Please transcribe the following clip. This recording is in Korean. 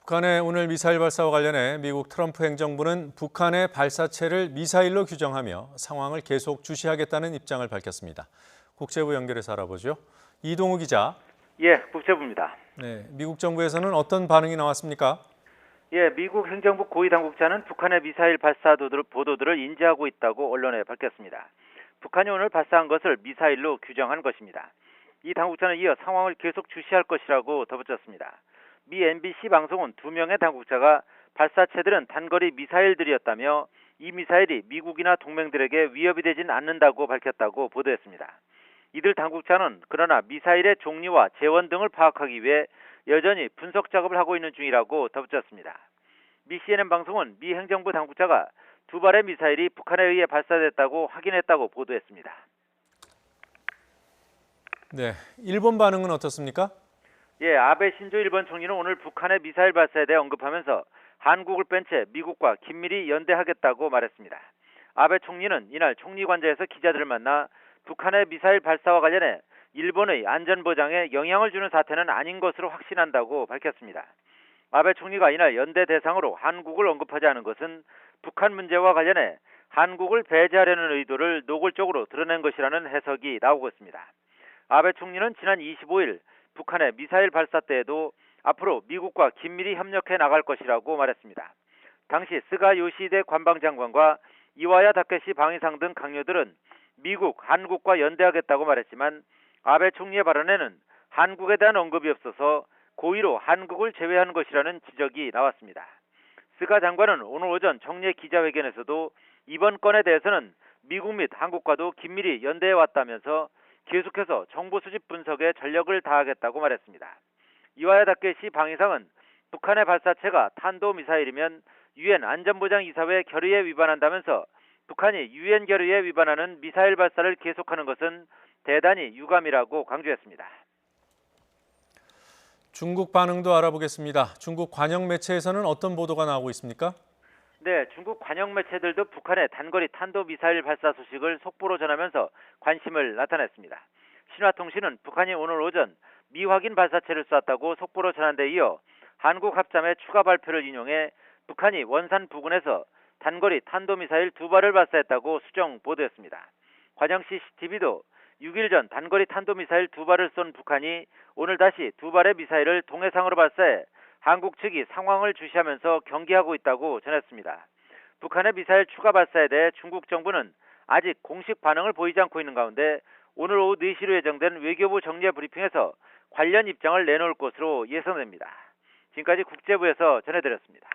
북한의 오늘 미사일 발사와 관련해 미국 트럼프 행정부는 북한의 발사체를 미사일로 규정하며 상황을 계속 주시하겠다는 입장을 밝혔습니다. 국제부 연결해서 알아보죠. 이동우 기자. 예, 국제부입니다. 네, 미국 정부에서는 어떤 반응이 나왔습니까? 예, 미국 행정부 고위 당국자는 북한의 미사일 발사 보도들을 인지하고 있다고 언론에 밝혔습니다. 북한이 오늘 발사한 것을 미사일로 규정한 것입니다. 이 당국자는 이어 상황을 계속 주시할 것이라고 덧붙였습니다. 미 NBC 방송은 2명의 당국자가 발사체들은 단거리 미사일들이었다며 이 미사일이 미국이나 동맹들에게 위협이 되진 않는다고 밝혔다고 보도했습니다. 이들 당국자는 그러나 미사일의 종류와 재원 등을 파악하기 위해 여전히 분석 작업을 하고 있는 중이라고 덧붙였습니다. 미 CNN 방송은 미 행정부 당국자가 2발의 미사일이 북한에 의해 발사됐다고 확인했다고 보도했습니다. 네, 일본 반응은 어떻습니까? 예, 아베 신조 일본 총리는 오늘 북한의 미사일 발사에 대해 언급하면서 한국을 뺀 채 미국과 긴밀히 연대하겠다고 말했습니다. 아베 총리는 이날 총리관저에서 기자들을 만나 북한의 미사일 발사와 관련해 일본의 안전보장에 영향을 주는 사태는 아닌 것으로 확신한다고 밝혔습니다. 아베 총리가 이날 연대 대상으로 한국을 언급하지 않은 것은 북한 문제와 관련해 한국을 배제하려는 의도를 노골적으로 드러낸 것이라는 해석이 나오고 있습니다. 아베 총리는 지난 25일 북한의 미사일 발사 때에도 앞으로 미국과 긴밀히 협력해 나갈 것이라고 말했습니다. 당시 스가 요시히데 관방장관과 이와야 다케시 방위상 등 강요들은 미국, 한국과 연대하겠다고 말했지만 아베 총리의 발언에는 한국에 대한 언급이 없어서 고의로 한국을 제외한 것이라는 지적이 나왔습니다. 스가 장관은 오늘 오전 정례 기자회견에서도 이번 건에 대해서는 미국 및 한국과도 긴밀히 연대해 왔다면서 계속해서 정보 수집 분석에 전력을 다하겠다고 말했습니다. 이와야 다케시 방위상은 북한의 발사체가 탄도미사일이면 유엔 안전보장이사회 결의에 위반한다면서 북한이 유엔 결의에 위반하는 미사일 발사를 계속하는 것은 대단히 유감이라고 강조했습니다. 중국 반응도 알아보겠습니다. 중국 관영 매체에서는 어떤 보도가 나오고 있습니까? 네, 중국 관영 매체들도 북한의 단거리 탄도미사일 발사 소식을 속보로 전하면서 관심을 나타냈습니다. 신화통신은 북한이 오늘 오전 미확인 발사체를 쐈다고 속보로 전한 데 이어 한국 합참의 추가 발표를 인용해 북한이 원산 부근에서 단거리 탄도미사일 2발을 발사했다고 수정 보도했습니다. 관영 CCTV도 6일 전 단거리 탄도미사일 2발을 쏜 북한이 오늘 다시 2발의 미사일을 동해상으로 발사해 한국 측이 상황을 주시하면서 경계하고 있다고 전했습니다. 북한의 미사일 추가 발사에 대해 중국 정부는 아직 공식 반응을 보이지 않고 있는 가운데 오늘 오후 4시로 예정된 외교부 정례 브리핑에서 관련 입장을 내놓을 것으로 예상됩니다. 지금까지 국제부에서 전해드렸습니다.